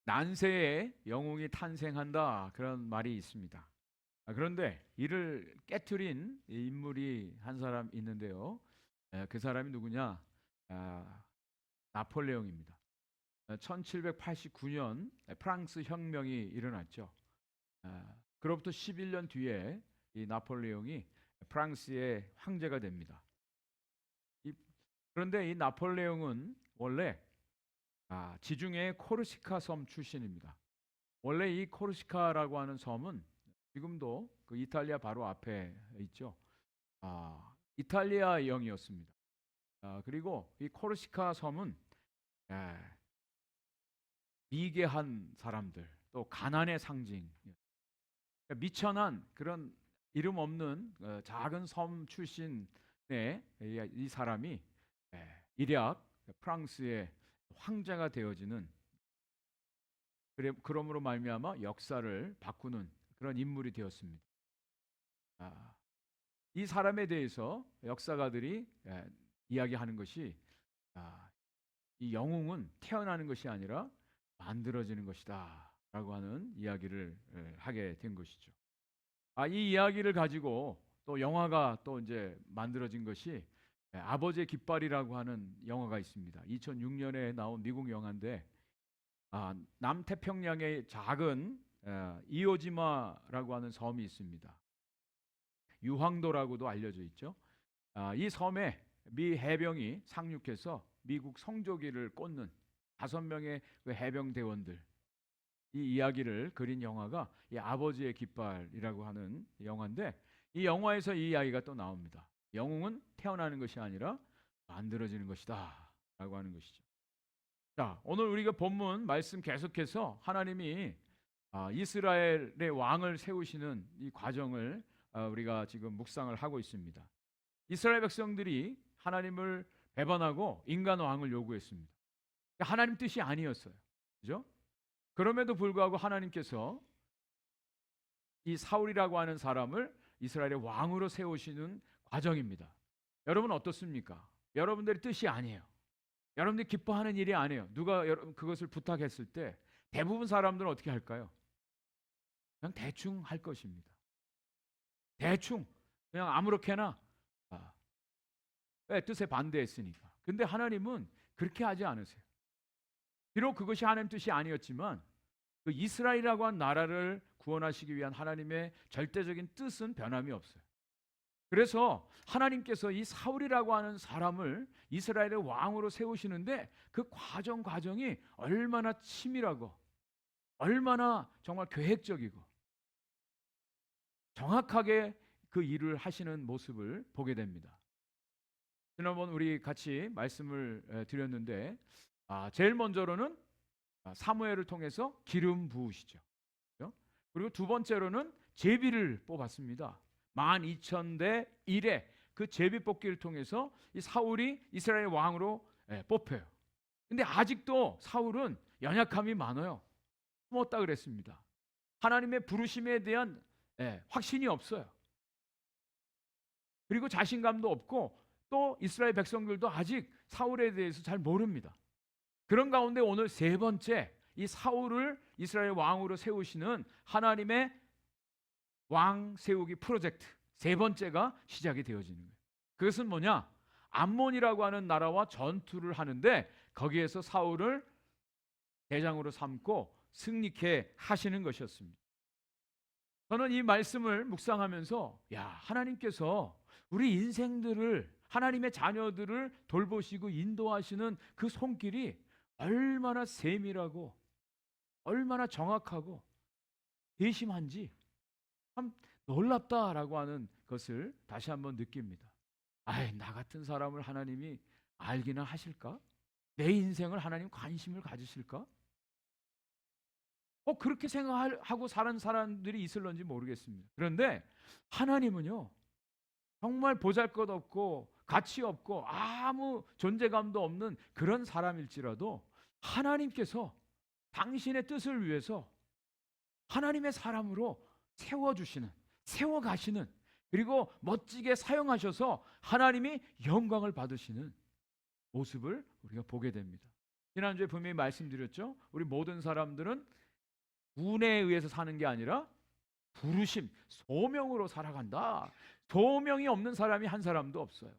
난세에 영웅이 탄생한다, 그런 말이 있습니다. 그런데 이를 깨트린 인물이 한 사람 있는데요. 그 사람이 누구냐? 아, 나폴레옹입니다. 1789년 프랑스 혁명이 일어났죠. 그로부터 11년 뒤에 이 나폴레옹이 프랑스의 황제가 됩니다. 그런데 이 나폴레옹은 원래 지중해 코르시카 섬 출신입니다. 원래 이 코르시카라고 하는 섬은 지금도 그 이탈리아 바로 앞에 있죠. 이탈리아령이었습니다. 그리고 이 코르시카 섬은 에, 미개한 사람들, 또 가난의 상징, 그러니까 미천한 그런 이름 없는 작은 섬 출신의 이 사람이 일약 프랑스의 황제가 되어지는, 그러므로 말미암아 역사를 바꾸는 그런 인물이 되었습니다. 이 사람에 대해서 역사가들이 이야기하는 것이, 이 영웅은 태어나는 것이 아니라 만들어지는 것이다 라고 하는 이야기를 하게 된 것이죠. 이 이야기를 가지고 또 영화가 또 이제 만들어진 것이 아버지의 깃발이라고 하는 영화가 있습니다. 2006년에 나온 미국 영화인데, 남태평양의 작은 이오지마라고 하는 섬이 있습니다. 유황도라고도 알려져 있죠. 이 섬에 미 해병이 상륙해서 미국 성조기를 꽂는 5명의 그 해병 대원들, 이 이야기를 그린 영화가 이 아버지의 깃발이라고 하는 영화인데, 이 영화에서 이 이야기가 또 나옵니다. 영웅은 태어나는 것이 아니라 만들어지는 것이다 라고 하는 것이죠. 자, 오늘 우리가 본문 말씀 계속해서 하나님이 이스라엘의 왕을 세우시는 이 과정을 우리가 지금 묵상을 하고 있습니다. 이스라엘 백성들이 하나님을 배반하고 인간 왕을 요구했습니다. 하나님 뜻이 아니었어요. 그죠? 그럼에도 불구하고 하나님께서 이 사울이라고 하는 사람을 이스라엘의 왕으로 세우시는 과정입니다. 여러분 어떻습니까? 여러분들의 뜻이 아니에요. 여러분들이 기뻐하는 일이 아니에요. 누가 그것을 부탁했을 때 대부분 사람들은 어떻게 할까요? 그냥 대충 할 것입니다. 대충 그냥 아무렇게나, 뜻에 반대했으니까. 근데 하나님은 그렇게 하지 않으세요. 비록 그것이 하나님 뜻이 아니었지만 그 이스라엘이라고 한 나라를 구원하시기 위한 하나님의 절대적인 뜻은 변함이 없어요. 그래서 하나님께서 이 사울이라고 하는 사람을 이스라엘의 왕으로 세우시는데 그 과정이 얼마나 치밀하고 얼마나 정말 계획적이고 정확하게 그 일을 하시는 모습을 보게 됩니다. 지난번 우리 같이 말씀을 드렸는데, 제일 먼저로는 사무엘을 통해서 기름 부으시죠. 그리고 두 번째로는 제비를 뽑았습니다. 12,000대 1의 그 제비 뽑기를 통해서 이 사울이 이스라엘 왕으로 뽑혀요. 근데 아직도 사울은 연약함이 많아요. 숨었다 그랬습니다. 하나님의 부르심에 대한 확신이 없어요. 그리고 자신감도 없고, 또 이스라엘 백성들도 아직 사울에 대해서 잘 모릅니다. 그런 가운데 오늘 세 번째, 이 사울을 이스라엘 왕으로 세우시는 하나님의 왕 세우기 프로젝트 세 번째가 시작이 되어지는 거예요. 그것은 뭐냐? 암몬이라고 하는 나라와 전투를 하는데 거기에서 사울을 대장으로 삼고 승리케 하시는 것이었습니다. 저는 이 말씀을 묵상하면서, 하나님께서 우리 인생들을, 하나님의 자녀들을 돌보시고 인도하시는 그 손길이 얼마나 세밀하고 얼마나 정확하고 세심한지 참 놀랍다라고 하는 것을 다시 한번 느낍니다. 나 같은 사람을 하나님이 알기나 하실까? 내 인생을 하나님 관심을 가지실까? 그렇게 생각하고 사는 사람들이 있을런지 모르겠습니다. 그런데 하나님은요, 정말 보잘것없고 가치 없고 아무 존재감도 없는 그런 사람일지라도 하나님께서 당신의 뜻을 위해서 하나님의 사람으로 세워주시는, 세워가시는, 그리고 멋지게 사용하셔서 하나님이 영광을 받으시는 모습을 우리가 보게 됩니다. 지난주에 분명히 말씀드렸죠. 우리 모든 사람들은 운에 의해서 사는 게 아니라 부르심, 소명으로 살아간다. 소명이 없는 사람이 한 사람도 없어요.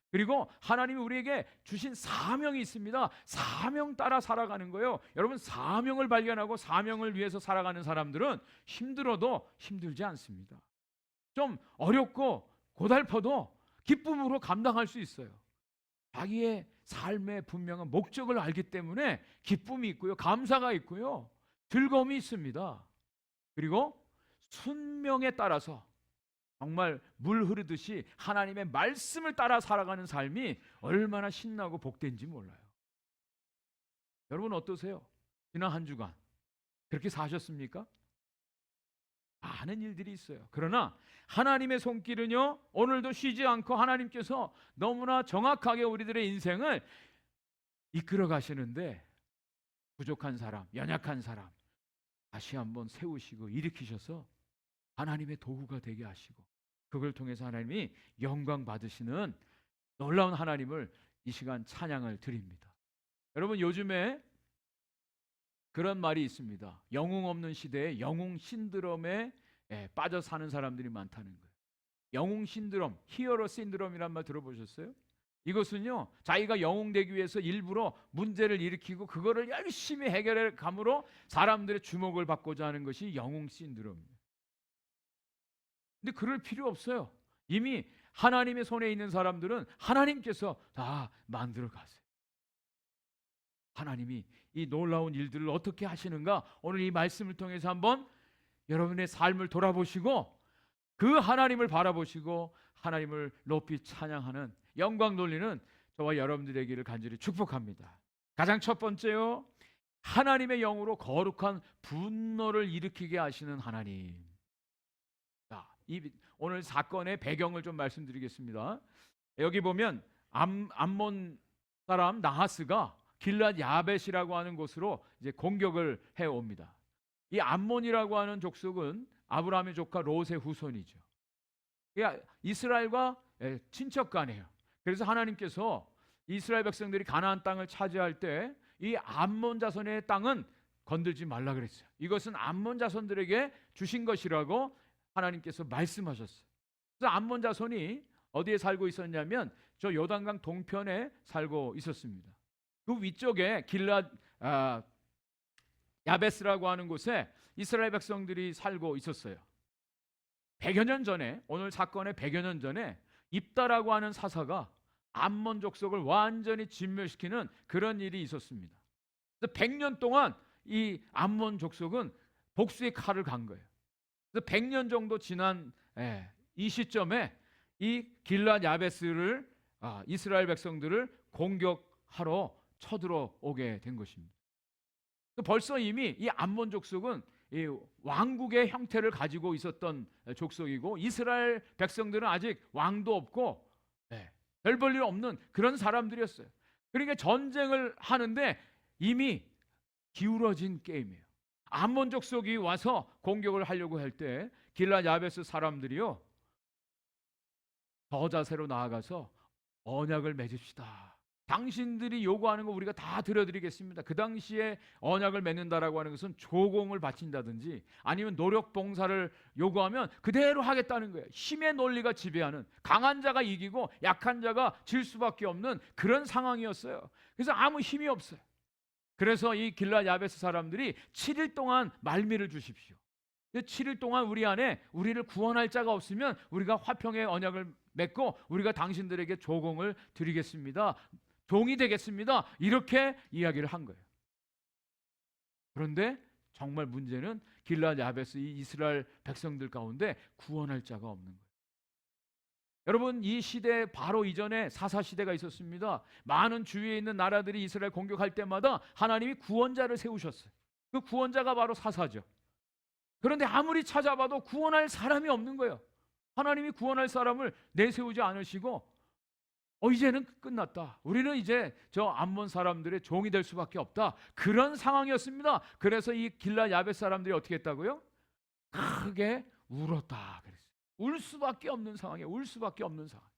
그리고 하나님이 우리에게 주신 사명이 있습니다. 사명 따라 살아가는 거예요. 여러분, 사명을 발견하고 사명을 위해서 살아가는 사람들은 힘들어도 힘들지 않습니다. 좀 어렵고 고달퍼도 기쁨으로 감당할 수 있어요. 자기의 삶의 분명한 목적을 알기 때문에 기쁨이 있고요, 감사가 있고요, 즐거움이 있습니다. 그리고 순명에 따라서 정말 물 흐르듯이 하나님의 말씀을 따라 살아가는 삶이 얼마나 신나고 복된지 몰라요. 여러분 어떠세요? 지난 한 주간 그렇게 사셨습니까? 많은 일들이 있어요. 그러나 하나님의 손길은요, 오늘도 쉬지 않고 하나님께서 너무나 정확하게 우리들의 인생을 이끌어 가시는데, 부족한 사람, 연약한 사람 다시 한번 세우시고 일으키셔서 하나님의 도구가 되게 하시고, 그걸 통해서 하나님이 영광 받으시는 놀라운 하나님을 이 시간 찬양을 드립니다. 여러분, 요즘에 그런 말이 있습니다. 영웅 없는 시대에 영웅 신드롬에 빠져 사는 사람들이 많다는 거예요. 영웅 신드롬, 히어로 신드롬이란 말 들어보셨어요? 이것은요, 자기가 영웅 되기 위해서 일부러 문제를 일으키고 그거를 열심히 해결해 감으로 사람들의 주목을 받고자 하는 것이 영웅 신드롬입니다. 근데 그럴 필요 없어요. 이미 하나님의 손에 있는 사람들은 하나님께서 다 만들어 가세요. 하나님이 이 놀라운 일들을 어떻게 하시는가, 오늘 이 말씀을 통해서 한번 여러분의 삶을 돌아보시고 그 하나님을 바라보시고 하나님을 높이 찬양하는, 영광 돌리는 저와 여러분들에게를 간절히 축복합니다. 가장 첫 번째요, 하나님의 영으로 거룩한 분노를 일으키게 하시는 하나님. 자, 오늘 사건의 배경을 좀 말씀드리겠습니다. 여기 보면 암몬 사람 나하스가 길랏 야벳이라고 하는 곳으로 이제 공격을 해 옵니다. 이 암몬이라고 하는 족속은 아브라함의 조카 롯의 후손이죠. 이스라엘과 친척간이에요. 그래서 하나님께서 이스라엘 백성들이 가나안 땅을 차지할 때 이 암몬 자손의 땅은 건들지 말라 그랬어요. 이것은 암몬 자손들에게 주신 것이라고 하나님께서 말씀하셨어요. 그래서 암몬 자손이 어디에 살고 있었냐면 저 요단강 동편에 살고 있었습니다. 그 위쪽에 길랏 야베스라고 하는 곳에 이스라엘 백성들이 살고 있었어요. 100여 년 전에, 오늘 사건의 100여 년 전에 입다라고 하는 사사가 암몬 족속을 완전히 진멸시키는 그런 일이 있었습니다. 그래서 100년 동안 이 암몬 족속은 복수의 칼을 간 거예요. 그래서 100년 정도 지난 이 시점에 이 길랏 야베스를 이스라엘 백성들을 공격하러 쳐들어오게 된 것입니다. 벌써 이미 이 암몬 족속은 이 왕국의 형태를 가지고 있었던 족속이고, 이스라엘 백성들은 아직 왕도 없고 별 볼 일 없는 그런 사람들이었어요. 그러니까 전쟁을 하는데 이미 기울어진 게임이에요. 암몬 족속이 와서 공격을 하려고 할 때 길랏 야베스 사람들이요, 저자세로 나아가서 언약을 맺읍시다. 당신들이 요구하는 거 우리가 다 들어드리겠습니다. 그 당시에 언약을 맺는다라고 하는 것은 조공을 바친다든지 아니면 노력 봉사를 요구하면 그대로 하겠다는 거예요. 힘의 논리가 지배하는, 강한 자가 이기고 약한 자가 질 수밖에 없는 그런 상황이었어요. 그래서 아무 힘이 없어요. 그래서 이 길랏 야베스 사람들이 7일 동안 말미를 주십시오. 7일 동안 우리 안에 우리를 구원할 자가 없으면 우리가 화평의 언약을 맺고 우리가 당신들에게 조공을 드리겠습니다. 종이 되겠습니다. 이렇게 이야기를 한 거예요. 그런데 정말 문제는 길랏 야베스 이 이스라엘 백성들 가운데 구원할 자가 없는 거예요. 여러분, 이 시대 바로 이전에 사사 시대가 있었습니다. 많은 주위에 있는 나라들이 이스라엘 공격할 때마다 하나님이 구원자를 세우셨어요. 그 구원자가 바로 사사죠. 그런데 아무리 찾아봐도 구원할 사람이 없는 거예요. 하나님이 구원할 사람을 내세우지 않으시고 이제는 끝났다. 우리는 이제 저 암몬 사람들의 종이 될 수밖에 없다. 그런 상황이었습니다. 그래서 이 길랏 야베스 사람들이 어떻게 했다고요? 크게 울었다 그랬어요. 울 수밖에 없는 상황이에요. 울 수밖에 없는 상황.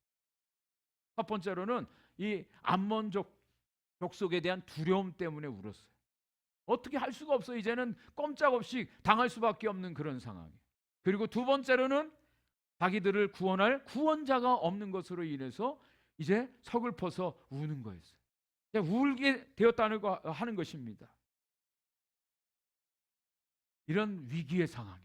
첫 번째로는 이 암몬족 족속에 대한 두려움 때문에 울었어요. 어떻게 할 수가 없어. 이제는 꼼짝없이 당할 수밖에 없는 그런 상황. 그리고 두 번째로는 자기들을 구원할 구원자가 없는 것으로 인해서 이제 서글퍼서 우는 거였어요. 울게 되었다는 거 하는 것입니다. 이런 위기의 상황에,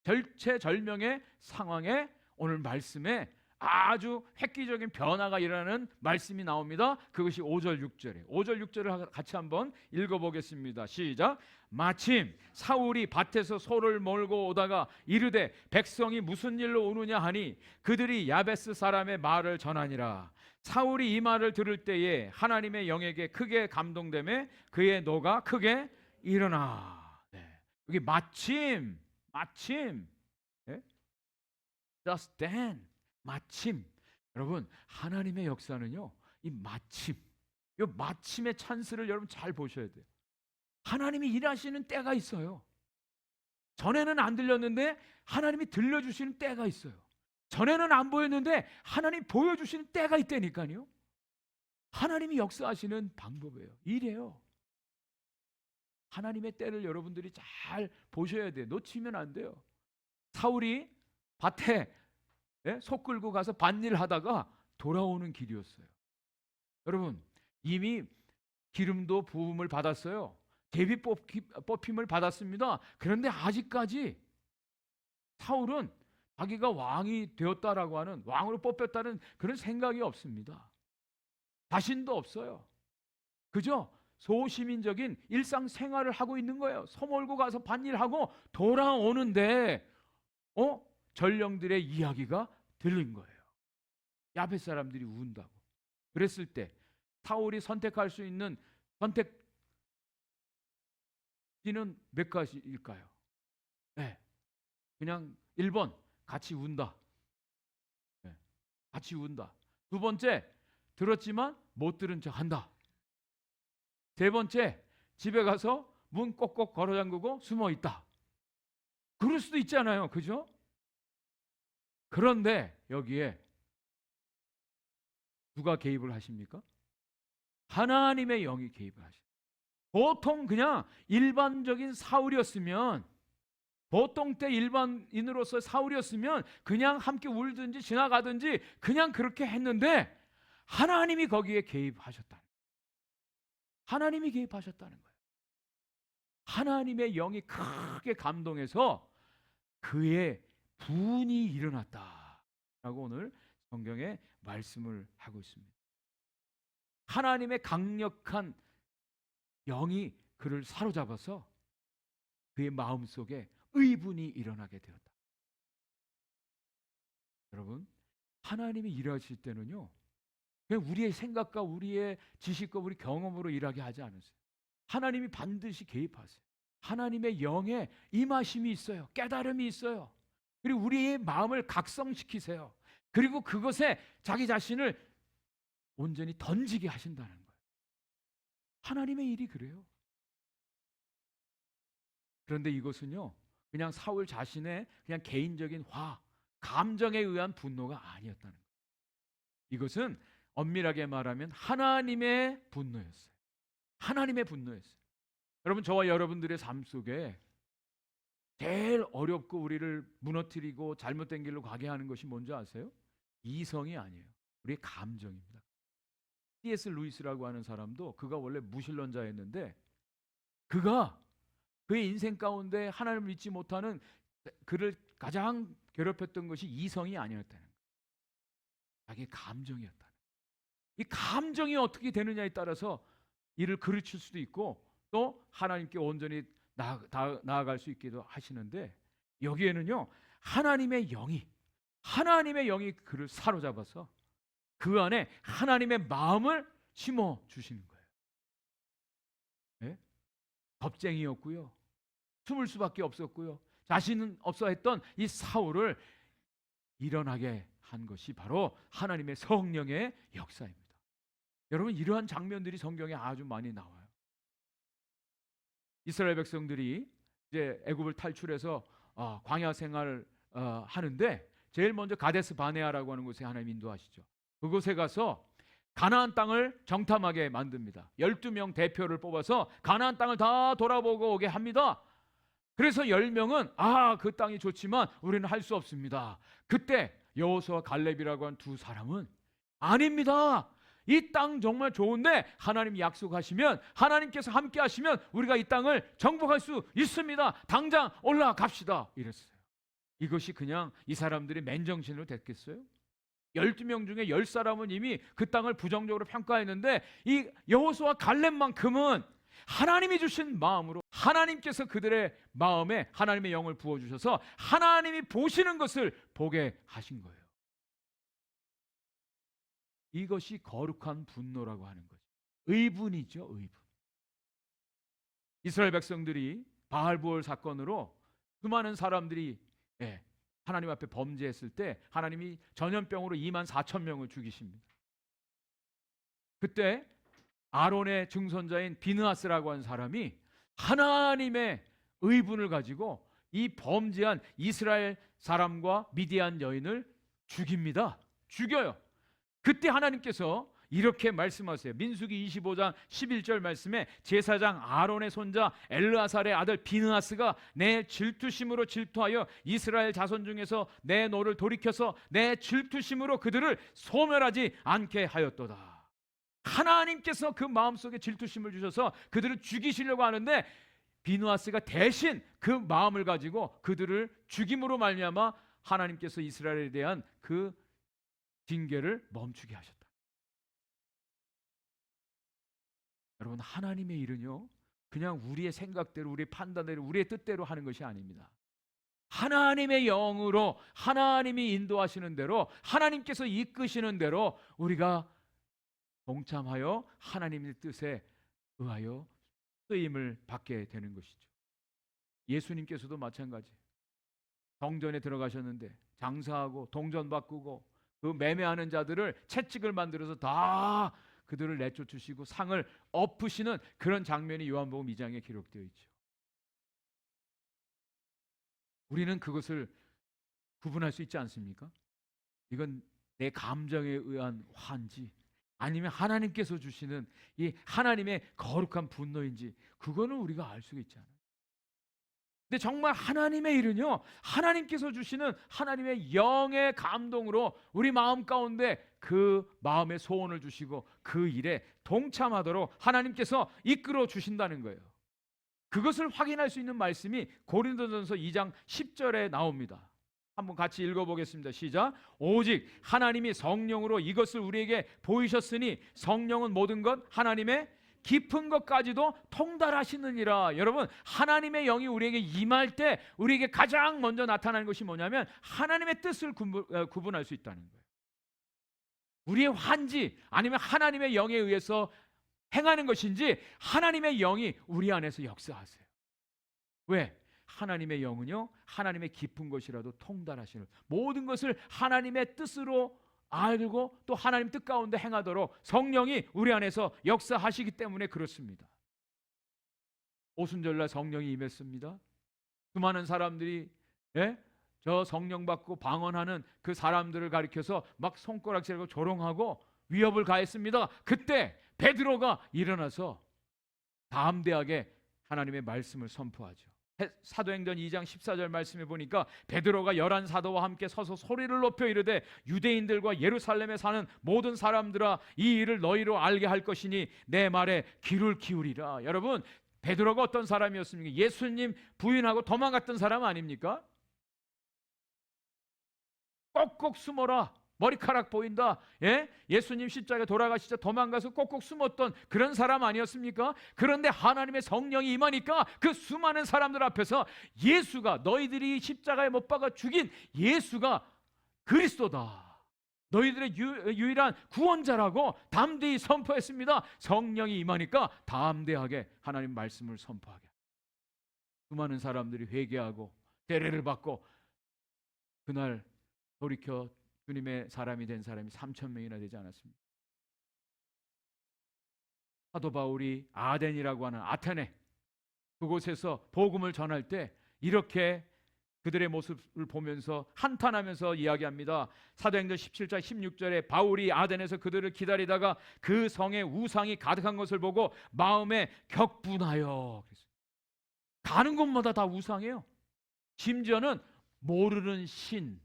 절체절명의 상황에 오늘 말씀에 아주 획기적인 변화가 일어나는 말씀이 나옵니다. 그것이 5절 6절에 5절 6절을 같이 한번 읽어보겠습니다. 시작. 마침 사울이 밭에서 소를 몰고 오다가 이르되 백성이 무슨 일로 오느냐 하니 그들이 야베스 사람의 말을 전하니라. 사울이 이 말을 들을 때에 하나님의 영에게 크게 감동되매 그의 노가 크게 일어나. 여기 마침 예? just then, 마침. 여러분, 하나님의 역사는요, 이 마침, 이 마침의 찬스를 여러분 잘 보셔야 돼요. 하나님이 일하시는 때가 있어요. 전에는 안 들렸는데 하나님이 들려주시는 때가 있어요. 전에는 안 보였는데 하나님이 보여주시는 때가 있다니까요. 하나님이 역사하시는 방법이에요. 이래요. 하나님의 때를 여러분들이 잘 보셔야 돼요. 놓치면 안 돼요. 사울이 밭에 소 끌고 가서 밭일 하다가 돌아오는 길이었어요. 여러분, 이미 기름도 부음을 받았어요. 제비 뽑힘을 받았습니다. 그런데 아직까지 사울은 자기가 왕이 되었다라고 하는, 왕으로 뽑혔다는 그런 생각이 없습니다. 자신도 없어요. 그저 소시민적인 일상생활을 하고 있는 거예요. 소 몰고 가서 밭일하고 돌아오는데 전령들의 이야기가 들린 거예요. 야벳 사람들이 운다고. 그랬을 때 사울이 선택할 수 있는 선택지는 몇 가지일까요? 네. 그냥 1번 같이 운다. 네. 같이 운다. 두 번째, 들었지만 못 들은 척 한다. 세 번째, 집에 가서 문 꼭꼭 걸어 잠그고 숨어 있다. 그럴 수도 있잖아요. 그죠? 그런데 여기에 누가 개입을 하십니까? 하나님의 영이 개입을 하십니다. 보통 그냥 일반적인 사울이었으면, 보통 때 일반인으로서 사울이었으면 그냥 함께 울든지 지나가든지 그냥 그렇게 했는데 하나님이 거기에 개입하셨다. 하나님이 개입하셨다는 거예요. 하나님의 영이 크게 감동해서 그의 분이 일어났다라고 오늘 성경에 말씀을 하고 있습니다. 하나님의 강력한 영이 그를 사로잡아서 그의 마음속에 의분이 일어나게 되었다. 여러분, 하나님이 일하실 때는요, 그냥 우리의 생각과 우리의 지식과 우리 경험으로 일하게 하지 않으세요. 하나님이 반드시 개입하세요. 하나님의 영에 임하심이 있어요. 깨달음이 있어요. 그리고 우리의 마음을 각성시키세요. 그리고 그것에 자기 자신을 온전히 던지게 하신다는 거예요. 하나님의 일이 그래요. 그런데 이것은요, 그냥 사울 자신의 그냥 개인적인 감정에 의한 분노가 아니었다는 거예요. 이것은 엄밀하게 말하면 하나님의 분노였어요. 하나님의 분노였어요. 여러분, 저와 여러분들의 삶 속에 제일 어렵고 우리를 무너뜨리고 잘못된 길로 가게 하는 것이 뭔지 아세요? 이성이 아니에요. 우리의 감정입니다. C.S. 루이스라고 하는 사람도, 그가 원래 무신론자였는데 그가 그의 인생 가운데 하나님을 믿지 못하는 그를 가장 괴롭혔던 것이 이성이 아니었다는 거예요. 자기의 감정이었다는 거예요. 이 감정이 어떻게 되느냐에 따라서 이를 그르칠 수도 있고 또 하나님께 온전히 나아갈 수 있기도 하시는데, 여기에는요, 하나님의 영이 그를 사로잡아서 그 안에 하나님의 마음을 심어 주시는 거예요. 네? 겁쟁이였고요, 숨을 수밖에 없었고요, 자신은 없어 했던 이 사울을 일어나게 한 것이 바로 하나님의 성령의 역사입니다. 여러분, 이러한 장면들이 성경에 아주 많이 나와요. 이스라엘 백성들이 이제 애굽을 탈출해서 광야 생활을 하는데 제일 먼저 가데스 바네아라고 하는 곳에 하나님 인도하시죠. 그곳에 가서 가나안 땅을 정탐하게 만듭니다. 12명 대표를 뽑아서 가나안 땅을 다 돌아보고 오게 합니다. 그래서 10명은 그 땅이 좋지만 우리는 할 수 없습니다. 그때 여호수아와 갈렙이라고 한 두 사람은 아닙니다. 이 땅 정말 좋은데 하나님이 약속하시면, 하나님께서 함께 하시면 우리가 이 땅을 정복할 수 있습니다. 당장 올라갑시다 이랬어요. 이것이 그냥 이 사람들의 맨정신으로 됐겠어요? 12명 중에 10사람은 이미 그 땅을 부정적으로 평가했는데 이 여호수아와 갈렙만큼은 하나님이 주신 마음으로, 하나님께서 그들의 마음에 하나님의 영을 부어주셔서 하나님이 보시는 것을 보게 하신 거예요. 이것이 거룩한 분노라고 하는 거죠. 의분이죠, 의분. 이스라엘 백성들이 바알부올 사건으로 수많은 사람들이 하나님 앞에 범죄했을 때 하나님이 전염병으로 24,000명을 죽이십니다. 그때 아론의 증손자인 비느하스라고 하는 사람이 하나님의 의분을 가지고 이 범죄한 이스라엘 사람과 미디안 여인을 죽입니다. 죽여요. 그때 하나님께서 이렇게 말씀하세요. 민수기 25장 11절 말씀에 제사장 아론의 손자 엘르아살의 아들 비느하스가 내 질투심으로 질투하여 이스라엘 자손 중에서 내 노를 돌이켜서 내 질투심으로 그들을 소멸하지 않게 하였도다. 하나님께서 그 마음속에 질투심을 주셔서 그들을 죽이시려고 하는데 비느하스가 대신 그 마음을 가지고 그들을 죽임으로 말미암아 하나님께서 이스라엘에 대한 그 징계를 멈추게 하셨다. 여러분, 하나님의 일은요 그냥 우리의 생각대로, 우리의 판단대로, 우리의 뜻대로 하는 것이 아닙니다. 하나님의 영으로, 하나님이 인도하시는 대로, 하나님께서 이끄시는 대로 우리가 동참하여 하나님의 뜻에 의하여 쓰임을 받게 되는 것이죠. 예수님께서도 마찬가지. 성전에 들어가셨는데 장사하고 동전 바꾸고 그 매매하는 자들을 채찍을 만들어서 다 그들을 내쫓으시고 상을 엎으시는 그런 장면이 요한복음 2장에 기록되어 있죠. 우리는 그것을 구분할 수 있지 않습니까? 이건 내 감정에 의한 화인지 아니면 하나님께서 주시는 이 하나님의 거룩한 분노인지, 그거는 우리가 알 수가 있지 않아요. 근데 정말 하나님의 일은요 하나님께서 주시는 하나님의 영의 감동으로 우리 마음 가운데 그 마음의 소원을 주시고 그 일에 동참하도록 하나님께서 이끌어 주신다는 거예요. 그것을 확인할 수 있는 말씀이 고린도전서 2장 10절에 나옵니다. 한번 같이 읽어보겠습니다. 시작. 오직 하나님이 성령으로 이것을 우리에게 보이셨으니 성령은 모든 것 하나님의 깊은 것까지도 통달하시느니라. 여러분, 하나님의 영이 우리에게 임할 때 우리에게 가장 먼저 나타나는 것이 뭐냐면 하나님의 뜻을 구분할 수 있다는 거예요. 우리의 환지 아니면 하나님의 영에 의해서 행하는 것인지 하나님의 영이 우리 안에서 역사하세요. 왜? 하나님의 영은요 하나님의 깊은 것이라도 통달하시는, 모든 것을 하나님의 뜻으로 알고 또 하나님 뜻 가운데 행하도록 성령이 우리 안에서 역사하시기 때문에 그렇습니다. 오순절날 성령이 임했습니다. 수많은 사람들이 저 성령 받고 방언하는 그 사람들을 가리켜서 막 손가락질하고 조롱하고 위협을 가했습니다. 그때 베드로가 일어나서 담대하게 하나님의 말씀을 선포하죠. 사도행전 2장 14절 말씀에 보니까 베드로가 11사도와 함께 서서 소리를 높여 이르되 유대인들과 예루살렘에 사는 모든 사람들아 이 일을 너희로 알게 할 것이니 내 말에 귀를 기울이라. 여러분, 베드로가 어떤 사람이었습니까? 예수님 부인하고 도망갔던 사람 아닙니까? 꼭꼭 숨어라. 머리카락 보인다. 예수님 십자가에 돌아가시자 도망가서 꼭꼭 숨었던 그런 사람 아니었습니까? 그런데 하나님의 성령이 임하니까 그 수많은 사람들 앞에서 예수가, 너희들이 십자가에 못 박아 죽인 예수가 그리스도다, 너희들의 유일한 구원자라고 담대히 선포했습니다. 성령이 임하니까 담대하게 하나님 말씀을 선포하게, 수많은 사람들이 회개하고 세례를 받고 그날 돌이켜 주님의 사람이 된 사람이 3,000명이나 되지 않았습니까? 사도 바울이 아덴이라고 하는 아테네 그곳에서 복음을 전할 때 이렇게 그들의 모습을 보면서 한탄하면서 이야기합니다. 사도행전 17장 16절에 바울이 아덴에서 그들을 기다리다가 그 성에 우상이 가득한 것을 보고 마음에 격분하여, 가는 곳마다 다 우상이에요. 심지어는 모르는 신,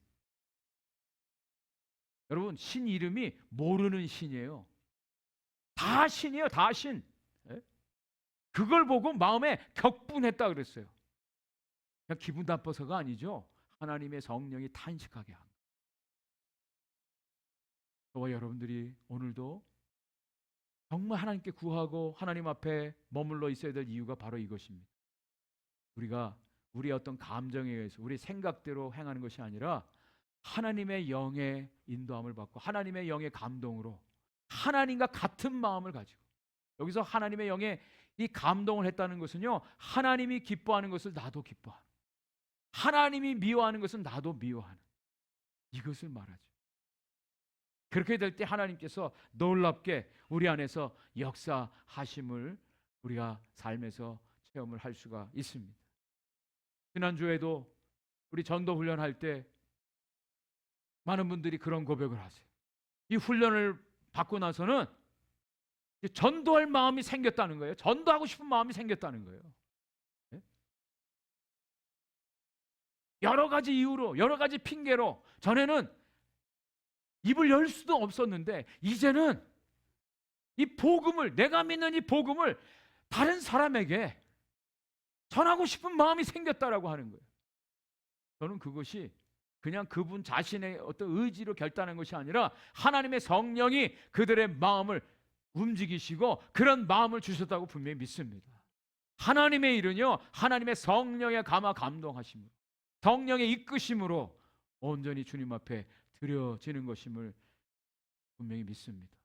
여러분 신 이름이 모르는 신이에요. 다 신이에요. 다 신. 그걸 보고 마음에 격분했다 그랬어요. 그냥 기분 나빠서가 아니죠. 하나님의 성령이 탄식하게 한 거예요. 저와 여러분들이 오늘도 정말 하나님께 구하고 하나님 앞에 머물러 있어야 될 이유가 바로 이것입니다. 우리가 우리의 어떤 감정에 의해서 우리 생각대로 행하는 것이 아니라 하나님의 영의 인도함을 받고 하나님의 영의 감동으로 하나님과 같은 마음을 가지고, 여기서 하나님의 영의 이 감동을 했다는 것은요, 하나님이 기뻐하는 것을 나도 기뻐하는, 하나님이 미워하는 것은 나도 미워하는, 이것을 말하죠. 그렇게 될 때 하나님께서 놀랍게 우리 안에서 역사하심을 우리가 삶에서 체험을 할 수가 있습니다. 지난주에도 우리 전도 훈련할 때 많은 분들이 그런 고백을 하세요. 이 훈련을 받고 나서는 전도할 마음이 생겼다는 거예요. 전도하고 싶은 마음이 생겼다는 거예요. 여러 가지 이유로, 여러 가지 핑계로 전에는 입을 열 수도 없었는데 이제는 이 복음을, 내가 믿는 이 복음을 다른 사람에게 전하고 싶은 마음이 생겼다라고 하는 거예요. 저는 그것이 그냥 그분 자신의 어떤 의지로 결단한 것이 아니라 하나님의 성령이 그들의 마음을 움직이시고 그런 마음을 주셨다고 분명히 믿습니다. 하나님의 일은요, 하나님의 성령의 감동하심으로, 성령의 이끄심으로 온전히 주님 앞에 드려지는 것임을 분명히 믿습니다.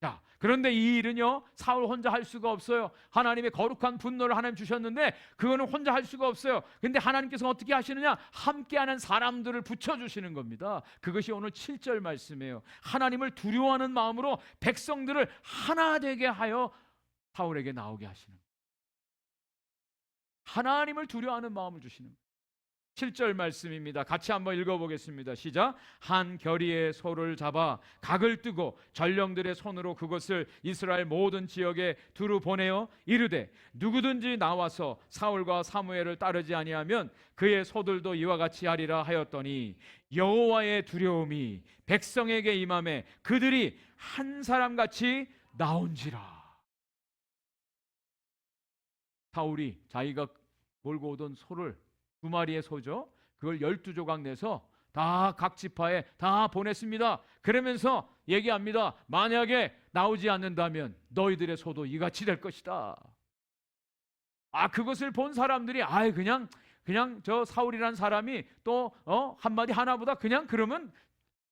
자, 그런데 이 일은요, 사울 혼자 할 수가 없어요. 하나님의 거룩한 분노를 하나님 주셨는데 그거는 혼자 할 수가 없어요. 근데 하나님께서 어떻게 하시느냐? 함께하는 사람들을 붙여주시는 겁니다. 그것이 오늘 7절 말씀이에요. 하나님을 두려워하는 마음으로 백성들을 하나 되게 하여 사울에게 나오게 하시는 거예요. 하나님을 두려워하는 마음을 주시는 거예요. 7절 말씀입니다. 같이 한번 읽어보겠습니다. 시작. 한 결의의 소를 잡아 각을 뜨고 전령들의 손으로 그것을 이스라엘 모든 지역에 두루 보내어 이르되 누구든지 나와서 사울과 사무엘을 따르지 아니하면 그의 소들도 이와 같이 하리라 하였더니 여호와의 두려움이 백성에게 임하매 그들이 한 사람같이 나온지라. 사울이 자기가 몰고 오던 소를, 2마리의 소죠, 그걸 12조각 내서 다 각 지파에 다 보냈습니다. 그러면서 얘기합니다. 만약에 나오지 않는다면 너희들의 소도 이같이 될 것이다. 그것을 본 사람들이 그냥 저 사울이란 사람이 또 한마디 하나보다 그러면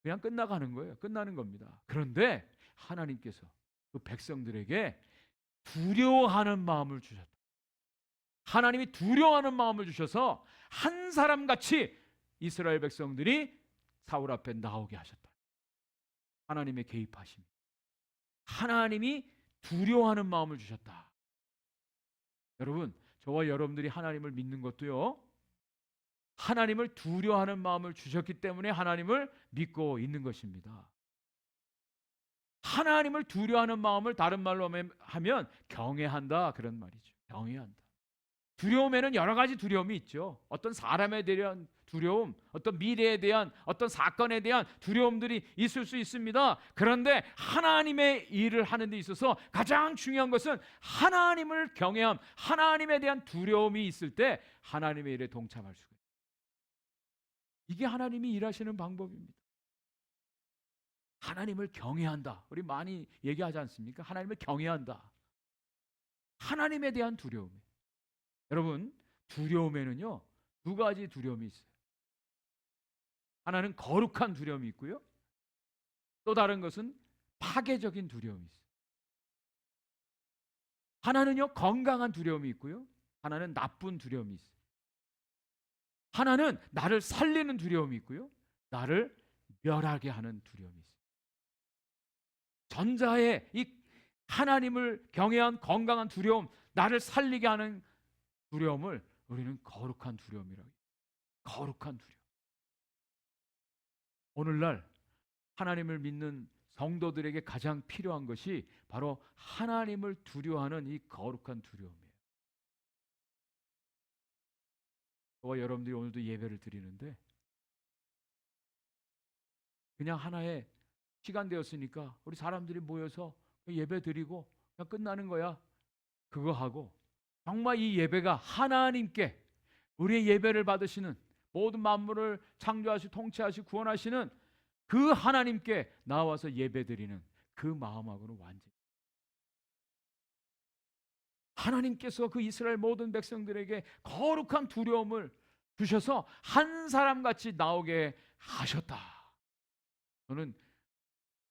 그냥 끝나가는 거예요. 끝나는 겁니다. 그런데 하나님께서 그 백성들에게 두려워하는 마음을 주셨다. 하나님이 두려워하는 마음을 주셔서 한 사람같이 이스라엘 백성들이 사울 앞에 나오게 하셨다. 하나님의 개입하심. 하나님이 두려워하는 마음을 주셨다. 여러분, 저와 여러분들이 하나님을 믿는 것도요, 하나님을 두려워하는 마음을 주셨기 때문에 하나님을 믿고 있는 것입니다. 하나님을 두려워하는 마음을 다른 말로 하면 경외한다, 그런 말이죠. 경외한다. 두려움에는 여러 가지 두려움이 있죠. 어떤 사람에 대한 두려움, 어떤 미래에 대한, 어떤 사건에 대한 두려움들이 있을 수 있습니다. 그런데 하나님의 일을 하는 데 있어서 가장 중요한 것은 하나님을 경외함, 하나님에 대한 두려움이 있을 때 하나님의 일에 동참할 수가 있어요. 이게 하나님이 일하시는 방법입니다. 하나님을 경외한다. 우리 많이 얘기하지 않습니까? 하나님을 경외한다. 하나님에 대한 두려움. 여러분, 두려움에는요, 2가지 두려움이 있어요. 하나는 거룩한 두려움이 있고요, 또 다른 것은 파괴적인 두려움이 있어요. 하나는요, 건강한 두려움이 있고요, 하나는 나쁜 두려움이 있어요. 하나는 나를 살리는 두려움이 있고요, 나를 멸하게 하는 두려움이 있어요. 전자의 이 하나님을 경외한 건강한 두려움, 나를 살리게 하는 두려움을 우리는 거룩한 두려움이라고 해요. 거룩한 두려움. 오늘날 하나님을 믿는 성도들에게 가장 필요한 것이 바로 하나님을 두려워하는 이 거룩한 두려움이에요. 저와 여러분들이 오늘도 예배를 드리는데 그냥 하나의 시간 되었으니까 우리 사람들이 모여서 예배 드리고 그냥 끝나는 거야. 그거 하고 정말 이 예배가 하나님께 우리의 예배를 받으시는 모든 만물을 창조하시고 통치하시고 구원하시는 그 하나님께 나와서 예배드리는 그 마음하고는 완전히 하나님께서 그 이스라엘 모든 백성들에게 거룩한 두려움을 주셔서 한 사람같이 나오게 하셨다. 저는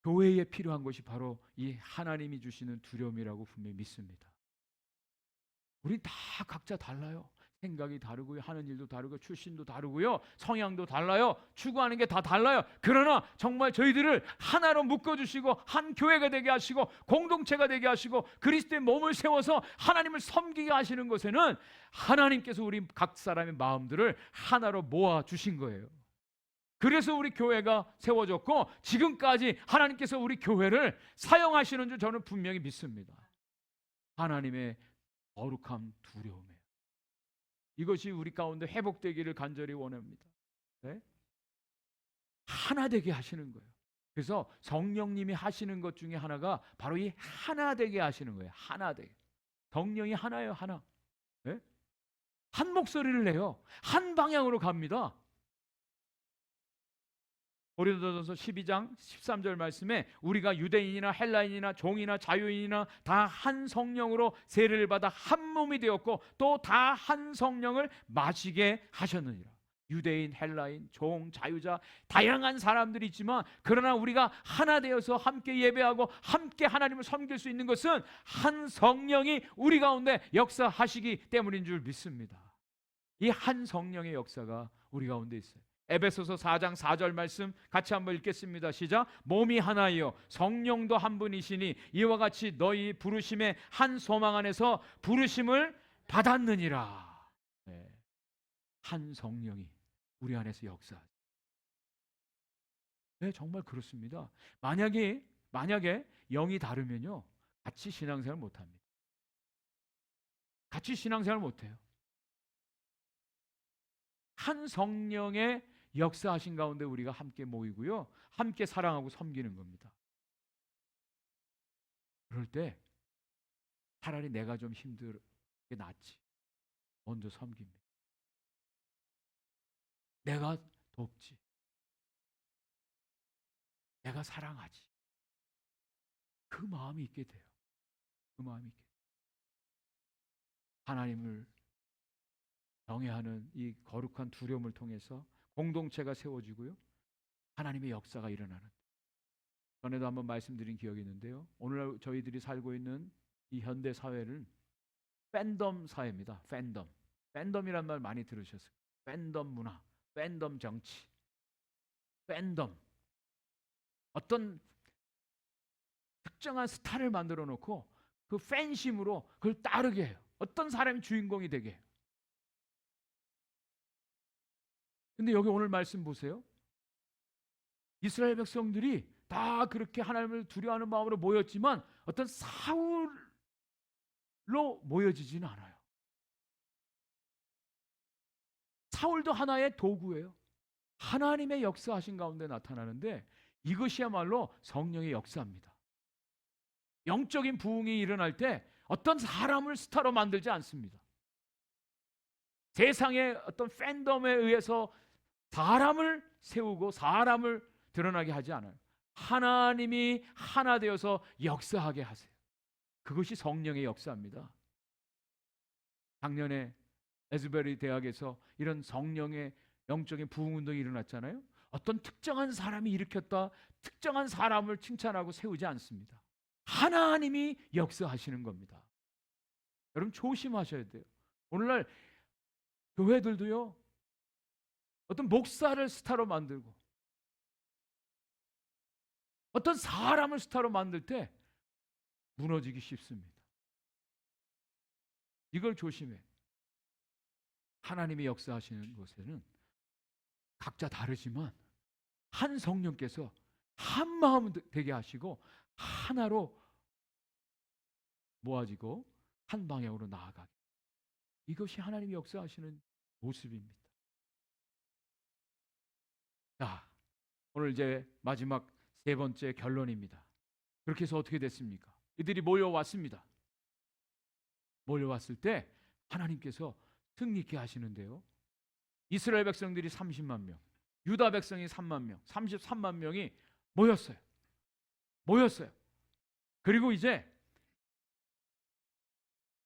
교회에 필요한 것이 바로 이 하나님이 주시는 두려움이라고 분명히 믿습니다. 우리 다 각자 달라요. 생각이 다르고요, 하는 일도 다르고, 출신도 다르고요, 성향도 달라요, 추구하는 게 다 달라요. 그러나 정말 저희들을 하나로 묶어주시고 한 교회가 되게 하시고 공동체가 되게 하시고 그리스도의 몸을 세워서 하나님을 섬기게 하시는 것에는 하나님께서 우리 각 사람의 마음들을 하나로 모아주신 거예요. 그래서 우리 교회가 세워졌고 지금까지 하나님께서 우리 교회를 사용하시는 줄 저는 분명히 믿습니다. 하나님의 거룩함 두려움이에요. 이것이 우리 가운데 회복되기를 간절히 원합니다. 네? 하나 되게 하시는 거예요. 그래서 성령님이 하시는 것 중에 하나가 바로 이 하나 되게 하시는 거예요. 하나 되게. 성령이 하나예요. 하나. 네? 한 목소리를 내요. 한 방향으로 갑니다. 고린도전서 12장 13절 말씀에 우리가 유대인이나 헬라인이나 종이나 자유인이나 다 한 성령으로 세례를 받아 한 몸이 되었고 또 다 한 성령을 마시게 하셨느니라. 유대인, 헬라인, 종, 자유자 다양한 사람들이 있지만 그러나 우리가 하나 되어서 함께 예배하고 함께 하나님을 섬길 수 있는 것은 한 성령이 우리 가운데 역사하시기 때문인 줄 믿습니다. 이 한 성령의 역사가 우리 가운데 있어요. 에베소서 4장 4절 말씀 같이 한번 읽겠습니다. 시작. 몸이 하나이요 성령도 한 분이시니 이와 같이 너희 부르심의 한 소망 안에서 부르심을 받았느니라. 네. 한 성령이 우리 안에서 역사하죠. 네, 정말 그렇습니다. 만약에 영이 다르면요 같이 신앙생활 못합니다. 같이 신앙생활 못해요. 한 성령의 역사하신 가운데 우리가 함께 모이고요, 함께 사랑하고 섬기는 겁니다. 그럴 때 차라리 내가 좀 힘들게 낫지. 먼저 섬깁니다. 내가 돕지. 내가 사랑하지. 그 마음이 있게 돼요. 그 마음이 있게 돼요. 하나님을 경외하는 이 거룩한 두려움을 통해서 공동체가 세워지고요, 하나님의 역사가 일어나는. 전에도 한번 말씀드린 기억이 있는데요, 오늘 저희들이 살고 있는 이 현대 사회는 팬덤 사회입니다. 팬덤이란 말 많이 들으셨어요. 팬덤 문화, 팬덤 정치, 팬덤. 어떤 특정한 스타를 만들어 놓고 그 팬심으로 그걸 따르게 해요. 어떤 사람이 주인공이 되게 해요. 근데 여기 오늘 말씀 보세요. 이스라엘 백성들이 다 그렇게 하나님을 두려워하는 마음으로 모였지만 어떤 사울로 모여지지는 않아요. 사울도 하나의 도구예요. 하나님의 역사하신 가운데 나타나는데 이것이야말로 성령의 역사입니다. 영적인 부흥이 일어날 때 어떤 사람을 스타로 만들지 않습니다. 세상의 어떤 팬덤에 의해서 사람을 세우고 사람을 드러나게 하지 않아요. 하나님이 하나 되어서 역사하게 하세요. 그것이 성령의 역사입니다. 작년에 에즈베리 대학에서 이런 성령의 영적인 부흥운동이 일어났잖아요. 어떤 특정한 사람이 일으켰다, 특정한 사람을 칭찬하고 세우지 않습니다. 하나님이 역사하시는 겁니다. 여러분 조심하셔야 돼요. 오늘날 교회들도요, 어떤 목사를 스타로 만들고 어떤 사람을 스타로 만들 때 무너지기 쉽습니다. 이걸 조심해. 하나님이 역사하시는 곳에는 각자 다르지만 한 성령께서 한 마음 되게 하시고 하나로 모아지고 한 방향으로 나아가게. 이것이 하나님이 역사하시는 모습입니다. 자, 오늘 이제 마지막 세 번째 결론입니다. 그렇게 해서 어떻게 됐습니까? 이들이 몰려왔습니다. 몰려왔을 때 하나님께서 승리 있게 하시는데요. 이스라엘 백성들이 30만 명, 유다 백성이 3만 명, 33만 명이 모였어요. 그리고 이제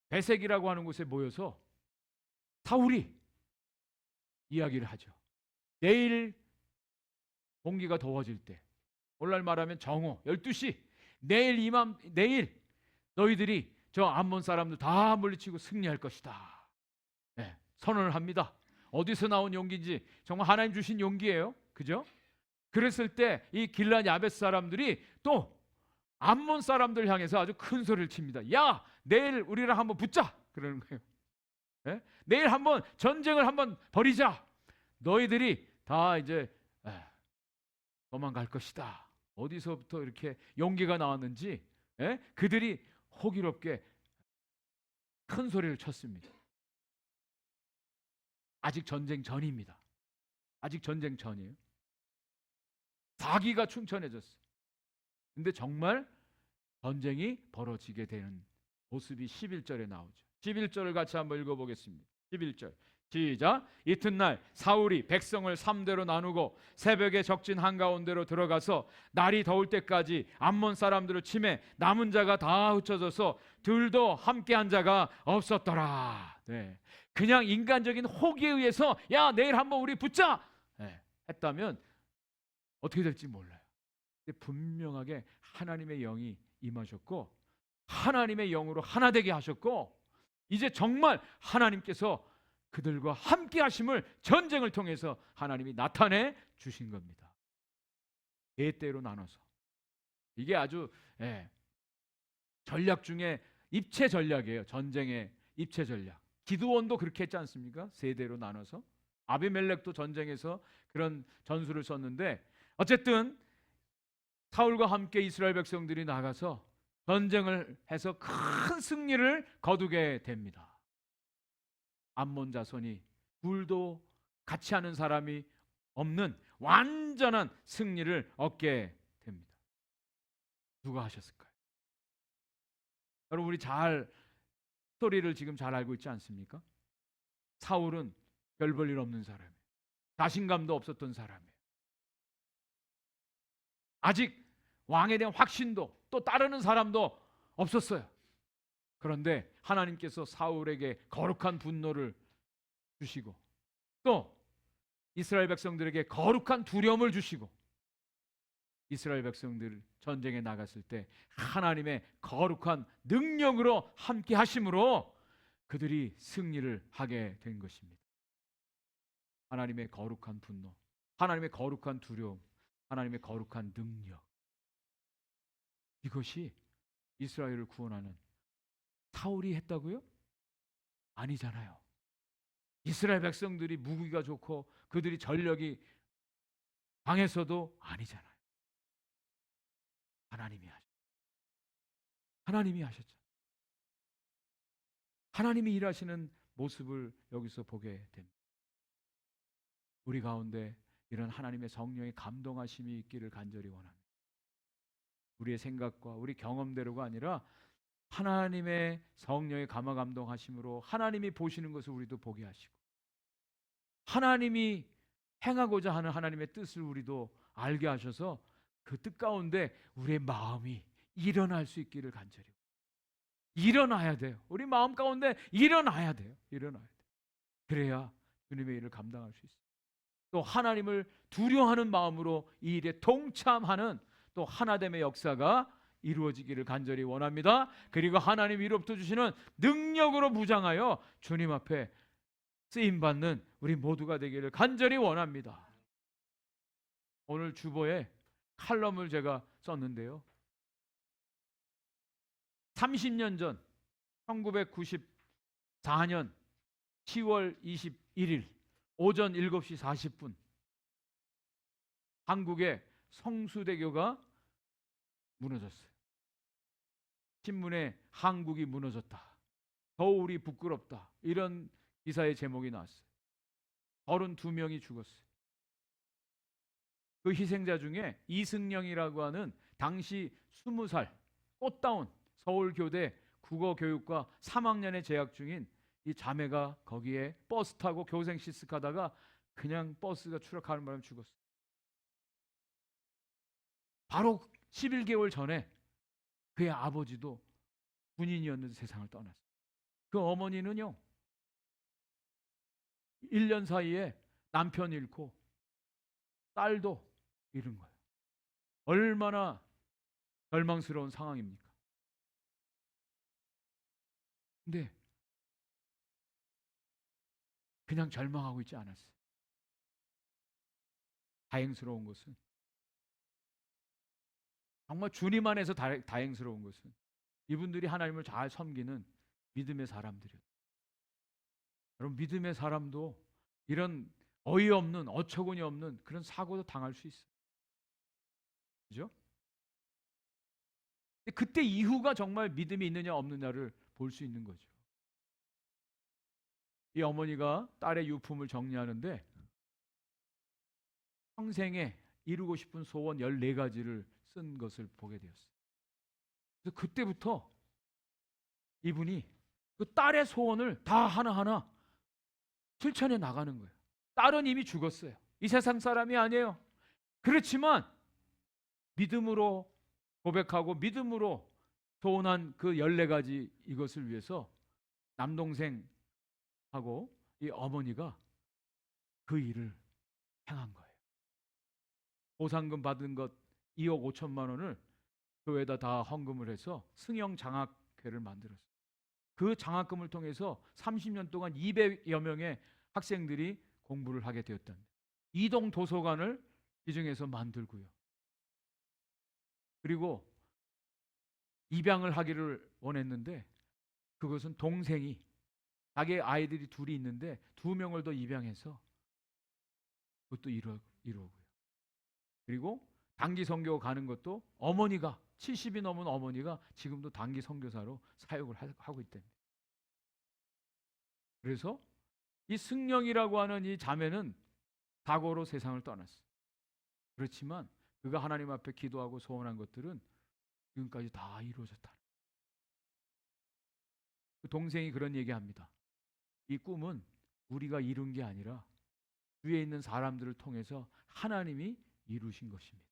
베색이라고 하는 곳에 모여서 사울이 이야기를 하죠. 내일 공기가 더워질 때, 오늘날 말하면 정오 12시, 내일 너희들이 저 암몬 사람들 다 물리치고 승리할 것이다. 네, 선언을 합니다. 어디서 나온 용기인지 정말 하나님 주신 용기예요. 그죠? 그랬을 때 이 길앗 야벳 사람들이 또 암몬 사람들 향해서 아주 큰 소리를 칩니다. 야, 내일 우리랑 한번 붙자. 그러는 거예요. 네? 내일 한번 전쟁을 한번 벌이자. 너희들이 다 이제 도망갈 것이다. 어디서부터 이렇게 용기가 나왔는지 그들이 호기롭게 큰 소리를 쳤습니다. 아직 전쟁 전입니다. 아직 전쟁 전이에요. 사기가 충천해졌어요. 근데 정말 전쟁이 벌어지게 되는 모습이 11절에 나오죠. 11절을 같이 한번 읽어보겠습니다. 11절 시작. 이튿날 사울이 백성을 3대로 나누고 새벽에 적진 한가운데로 들어가서 날이 더울 때까지 암몬 사람들을 치매 남은 자가 다 흩어져서 둘도 함께한 자가 없었더라. 네. 그냥 인간적인 호기에 의해서 야, 내일 한번 우리 붙자 했다면 어떻게 될지 몰라요. 근데 분명하게 하나님의 영이 임하셨고 하나님의 영으로 하나 되게 하셨고 이제 정말 하나님께서 그들과 함께 하심을 전쟁을 통해서 하나님이 나타내 주신 겁니다. 네 대로 나눠서. 이게 아주 전략 중에 입체 전략이에요. 전쟁의 입체 전략. 기드온도 그렇게 했지 않습니까? 세 대로 나눠서. 아비멜렉도 전쟁에서 그런 전술을 썼는데 어쨌든 사울과 함께 이스라엘 백성들이 나가서 전쟁을 해서 큰 승리를 거두게 됩니다. 암몬 자손이 둘도 같이 하는 사람이 없는 완전한 승리를 얻게 됩니다. 누가 하셨을까요? 여러분 우리 스토리를 지금 잘 알고 있지 않습니까? 사울은 별 볼 일 없는 사람이에요. 자신감도 없었던 사람이에요. 아직 왕에 대한 확신도 또 따르는 사람도 없었어요. 그런데 하나님께서 사울에게 거룩한 분노를 주시고 또 이스라엘 백성들에게 거룩한 두려움을 주시고 이스라엘 백성들 전쟁에 나갔을 때 하나님의 거룩한 능력으로 함께 하심으로 그들이 승리를 하게 된 것입니다. 하나님의 거룩한 분노, 하나님의 거룩한 두려움, 하나님의 거룩한 능력, 이것이 이스라엘을 구원하는 사울이 했다고요? 아니잖아요. 이스라엘 백성들이 무기가 좋고 그들이 전력이 강해서도 아니잖아요. 하나님이 하셨죠. 하나님이 일하시는 모습을 여기서 보게 됩니다. 우리 가운데 이런 하나님의 성령의 감동하심이 있기를 간절히 원합니다. 우리의 생각과 우리 경험대로가 아니라 하나님의 성령의 감화감동하심으로 하나님이 보시는 것을 우리도 보게 하시고 하나님이 행하고자 하는 하나님의 뜻을 우리도 알게 하셔서 그 뜻 가운데 우리의 마음이 일어날 수 있기를 간절히 일어나야 돼요. 우리 마음 가운데 일어나야 돼요. 그래야 주님의 일을 감당할 수 있어요. 또 하나님을 두려워하는 마음으로 이 일에 동참하는 또 하나됨의 역사가 이루어지기를 간절히 원합니다. 그리고 하나님 위로부터 주시는 능력으로 무장하여 주님 앞에 쓰임받는 우리 모두가 되기를 간절히 원합니다. 오늘 주보에 칼럼을 제가 썼는데요. 30년 전 1994년 10월 21일 오전 7시 40분 한국의 성수대교가 무너졌어요. 신문에 한국이 무너졌다, 겨울이 부끄럽다, 이런 기사의 제목이 나왔어요. 32명이 죽었어요. 그 희생자 중에 이승영이라고 하는 당시 20살 꽃다운 서울교대 국어교육과 3학년에 재학 중인 이 자매가 거기에 버스 타고 교생 시스하다가 그냥 버스가 추락하는 바람에 죽었어요. 바로 11개월 전에 그의 아버지도 군인이었는데 세상을 떠났어요. 그 어머니는요, 1년 사이에 남편 잃고 딸도 잃은 거예요. 얼마나 절망스러운 상황입니까? 근데 그냥 절망하고 있지 않았어요. 다행스러운 것은, 정말 주님 안에서 다행스러운 것은 이분들이 하나님을 잘 섬기는 믿음의 사람들이에요. 여러분, 믿음의 사람도 이런 어이없는, 어처구니 없는 그런 사고도 당할 수 있어요. 그죠? 그때 이후가 정말 믿음이 있느냐 없느냐를 볼 수 있는 거죠. 이 어머니가 딸의 유품을 정리하는데 평생에 이루고 싶은 소원 14가지를 쓴 것을 보게 되었어요. 그래서 그때부터 이분이 그 딸의 소원을 다 하나하나 실천해 나가는 거예요. 딸은 이미 죽었어요. 이 세상 사람이 아니에요. 그렇지만 믿음으로 고백하고 믿음으로 소원한 그 14가지 이것을 위해서 남동생하고 이 어머니가 그 일을 행한 거예요. 보상금 받은 것 2억 5천만 원을 교회에다 다 헌금을 해서 승영 장학회를 만들었어요. 그 장학금을 통해서 30년 동안 200여 명의 학생들이 공부를 하게 되었답니다. 이동 도서관을 지정해서 만들고요. 그리고 입양을 하기를 원했는데 그것은 동생이, 자기 아이들이 둘이 있는데 2명을 더 입양해서 그것도 이루고요. 그리고 단기 선교 가는 것도 어머니가 70이 넘은 어머니가 지금도 단기 선교사로 사역을 하고 있답니다. 그래서 이 승령이라고 하는 이 자매는 사고로 세상을 떠났어요. 그렇지만 그가 하나님 앞에 기도하고 소원한 것들은 지금까지 다 이루어졌다. 그 동생이 그런 얘기합니다. 이 꿈은 우리가 이룬 게 아니라 위에 있는 사람들을 통해서 하나님이 이루신 것입니다.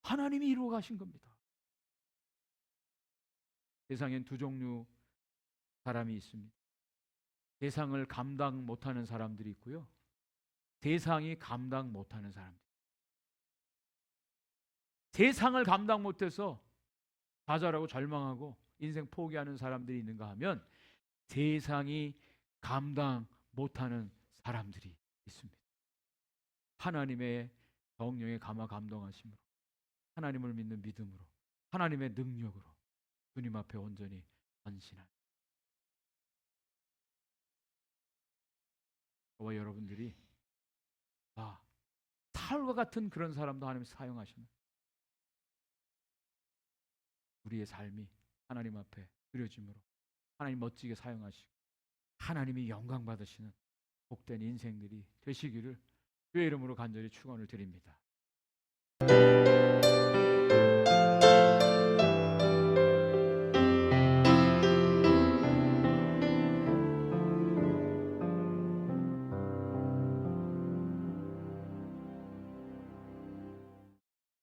하나님이 이루어 가신 겁니다. 세상엔 두 종류 사람이 있습니다. 세상을 감당 못하는 사람들이 있고요, 세상이 감당 못하는 사람들. 세상을 감당 못해서 좌절하고 절망하고 인생 포기하는 사람들이 있는가 하면 세상이 감당 못하는 사람들이 있습니다. 하나님의 성령에 감화 감동하심으로, 하나님을 믿는 믿음으로, 하나님의 능력으로 주님 앞에 온전히 헌신하는 저와 여러분들이 사울과 같은 그런 사람도 하나님 사용하십니다. 우리의 삶이 하나님 앞에 드려짐으로 하나님 멋지게 사용하시고 하나님이 영광 받으시는 복된 인생들이 되시기를 주의 이름으로 간절히 축원을 드립니다.